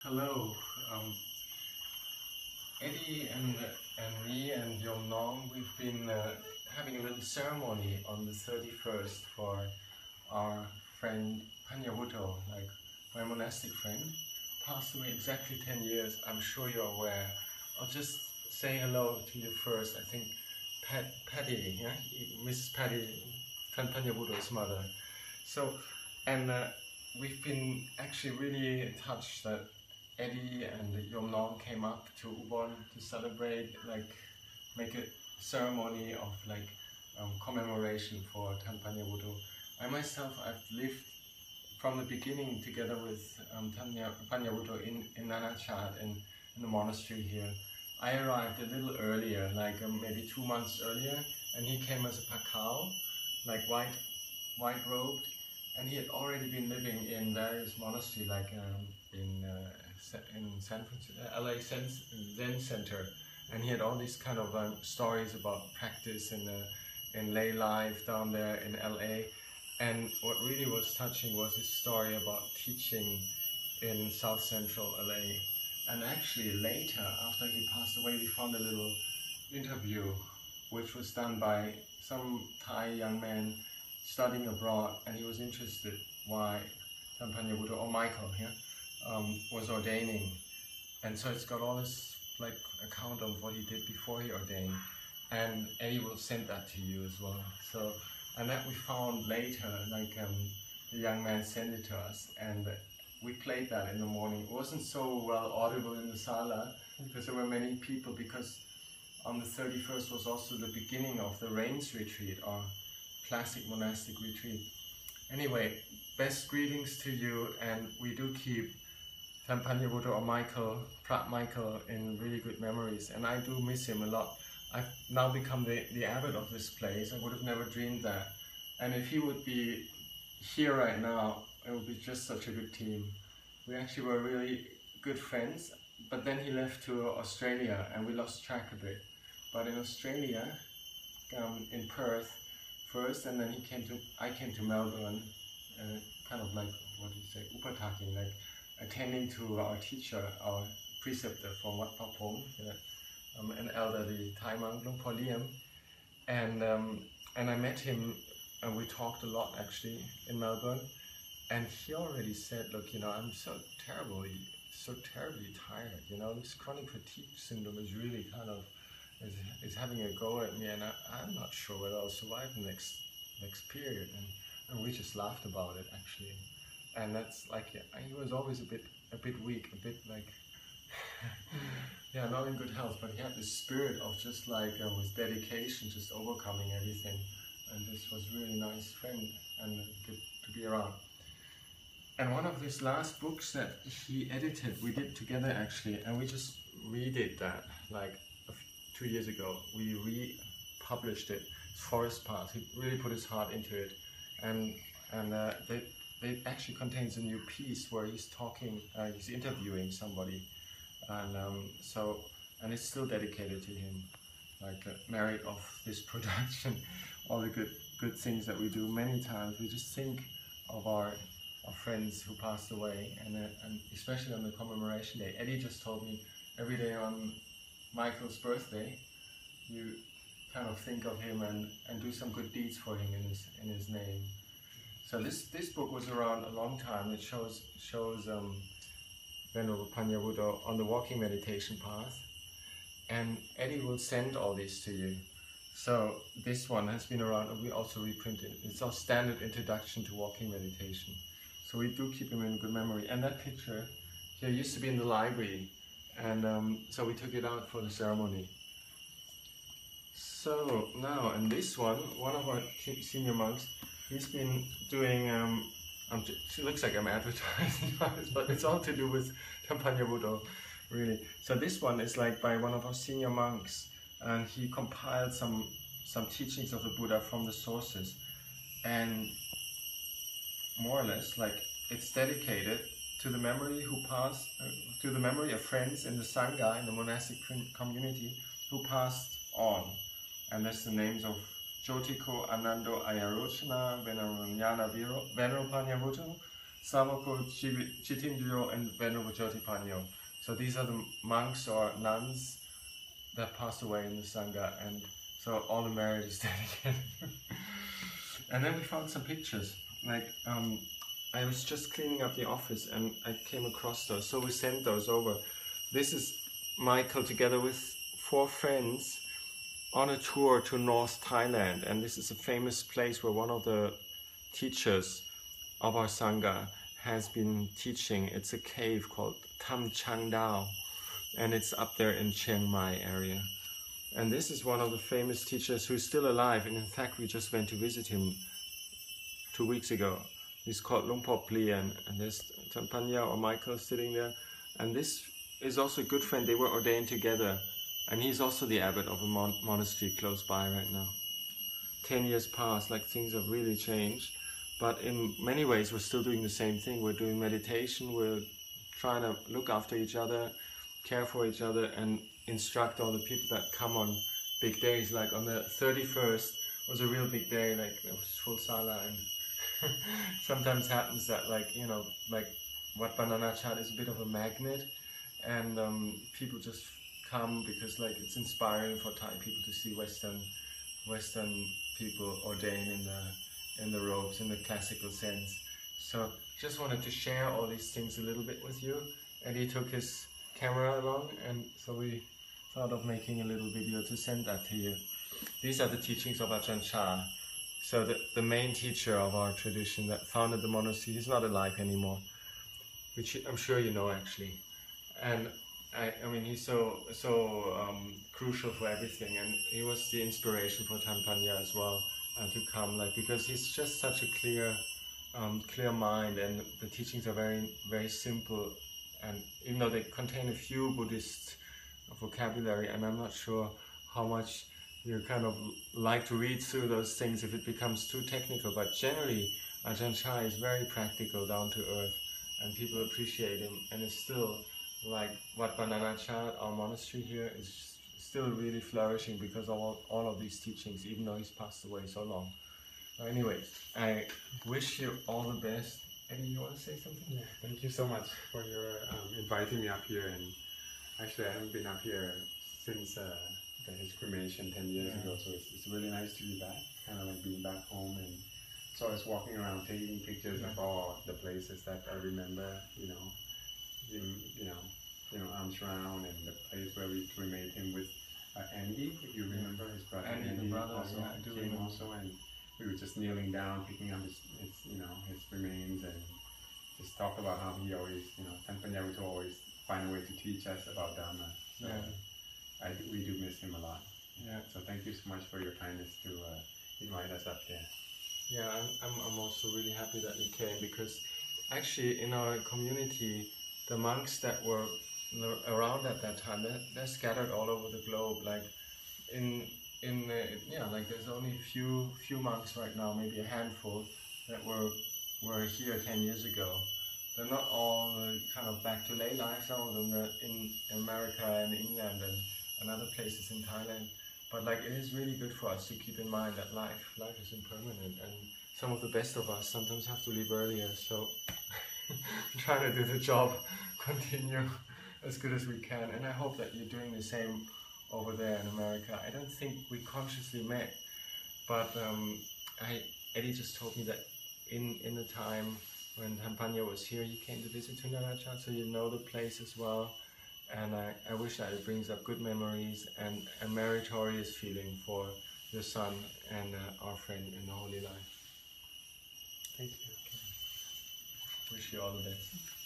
Hello, um, Eddie and me and Yom Nong, we've been having a little ceremony on the 31st for our friend Panyavudho, like my monastic friend, passed away exactly 10 years. I'm sure you're aware. I'll just say hello to you first. I think Patti, yeah? Mrs. Patti Tan Panyavudho's mother. So, and we've been actually really touched that Eddie and Yom Nong came up to Ubon to celebrate, like make a ceremony of commemoration for Tan Panyavudho. I myself, I've lived from the beginning together with Panyavudho in Nanachat in the monastery here. I arrived a little earlier, maybe 2 months earlier, and he came as a pakao, like white robed, and he had already been living in various monasteries, in San Francisco, LA Zen Center, and he had all these kind of stories about practice in lay life down there in LA. And what really was touching was his story about teaching in South Central LA. And actually later, after he passed away, we found a little interview which was done by some Thai young man studying abroad, and he was interested why Tan Panyavudho, or Michael, was ordaining. And so it's got all this account of what he did before he ordained, and Eddie will send that to you as well. So, and that we found later, the young man sent it to us, and we played that in the morning. It wasn't so well audible in the sala because there were many people, because on the 31st was also the beginning of the Rains retreat, or classic monastic retreat. Anyway, best greetings to you, and we do keep Tan Panyavudho, or Prat Michael, in really good memories, and I do miss him a lot. I've now become the abbot of this place. I would have never dreamed that. And if he would be here right now, it would be just such a good team. We actually were really good friends, but then he left to Australia and we lost track a bit. But in Australia, in Perth first, and then I came to Melbourne, kind of upataking, attending to our teacher, our preceptor from Wat Papong, an elderly Thai monk, Luang Por Liam, and I met him, and we talked a lot actually in Melbourne, and he already said, look, I'm so terribly tired, this chronic fatigue syndrome is really kind of is having a go at me, and I'm not sure whether I'll survive the next period, and we just laughed about it actually. And that's he was always a bit weak, a bit yeah, not in good health, but he had this spirit of just with dedication, just overcoming everything. And this was really nice friend and good to be around. And one of his last books that he edited, we did together actually, and we just redid that 2 years ago. We republished it. It's Forest Path. He really put his heart into it, and it actually contains a new piece where he's talking, he's interviewing somebody, and and it's still dedicated to him, merit of this production, all the good things that we do. Many times we just think of our friends who passed away, and especially on the commemoration day. Eddie just told me every day on Michael's birthday, you kind of think of him and do some good deeds for him in his name. So this book was around a long time. It shows Venerable Panyavudho on the walking meditation path, and Eddie will send all these to you. So this one has been around, and we also reprinted. It's our standard introduction to walking meditation. So we do keep him in good memory. And that picture here used to be in the library, and so we took it out for the ceremony. So now, and this one of our senior monks, he's been doing, it looks like I'm advertising this, but it's all to do with Tan Panyavudho, really. So this one is by one of our senior monks, and he compiled some teachings of the Buddha from the sources, and more or less, it's dedicated to the memory to the memory of friends in the Sangha, in the monastic community, who passed on. And that's the names of Jotiko Anando Ayarochana, Venerable Panyavudho, Savako Chitindrio, and Venerable Jyoti Panyo. So these are the monks or nuns that passed away in the Sangha, and so all the merit is dedicated. And then we found some pictures. Like I was just cleaning up the office and I came across those, so we sent those over. This is Michael together with 4 friends on a tour to North Thailand, and this is a famous place where one of the teachers of our Sangha has been teaching. It's a cave called Tham Chang Dao, and it's up there in Chiang Mai area. And this is one of the famous teachers who's still alive, and in fact we just went to visit him 2 weeks ago. He's called Luang Por Pli, and there's Tan Panya or Michael sitting there, and this is also a good friend. They were ordained together, and he's also the abbot of a monastery close by right now. 10 years passed, like things have really changed, but in many ways we're still doing the same thing. We're doing meditation, we're trying to look after each other, care for each other, and instruct all the people that come on big days. Like on the 31st was a real big day, like there was full sala, and sometimes happens that, like, you know, like Wat Bananachat is a bit of a magnet, and people just come because like it's inspiring for Thai people to see Western people ordained in the robes in the classical sense. So just wanted to share all these things a little bit with you. And he took his camera along, and so we thought of making a little video to send that to you. These are the teachings of Ajahn Chah. So the main teacher of our tradition that founded the monastery, he's not alive anymore, which I'm sure you know actually. And I mean, he's so crucial for everything, and he was the inspiration for Tan Panya as well, and to come, like, because he's just such a clear mind, and the teachings are very simple, and even though they contain a few Buddhist vocabulary, and I'm not sure how much you kind of like to read through those things if it becomes too technical, but generally Ajahn Chah is very practical, down to earth, and people appreciate him, and it's still like Wat Bananachat, our monastery here, is still really flourishing because of all of these teachings, even though he's passed away so long. Anyways, I wish you all the best. Eddie, you want to say something? Yeah, thank you so much for your inviting me up here. And actually, I haven't been up here since his cremation 10 years ago, so it's really nice to be back. Kind of like being back home, and so I was walking around taking pictures of all the places that I remember. Amshround, and the place where we cremated him with Andy, if you remember, his brother Andy also came also, and we were just kneeling down, picking up his remains, and just talk about how he always, Tan Panyavudho always find a way to teach us about Dharma. So we do miss him a lot. Yeah. So thank you so much for your kindness to invite us up there. Yeah, I'm also really happy that you came, because actually in our community, the monks that were around at that time, they're scattered all over the globe. Like like there's only a few monks right now, maybe a handful that were here 10 years ago. They're not all kind of back to lay life. Some of them are in America and England and other places in Thailand. But like, it is really good for us to keep in mind that life is impermanent, and some of the best of us sometimes have to leave earlier. So trying to do the job, continue as good as we can, and I hope that you're doing the same over there in America. I don't think we consciously met, but Eddie just told me that in the time when Tan Panya was here, he came to visit Tunarachat, so you know the place as well. And I wish that it brings up good memories and a meritorious feeling for your son and our friend in the holy life. Thank you. Wish you all the best.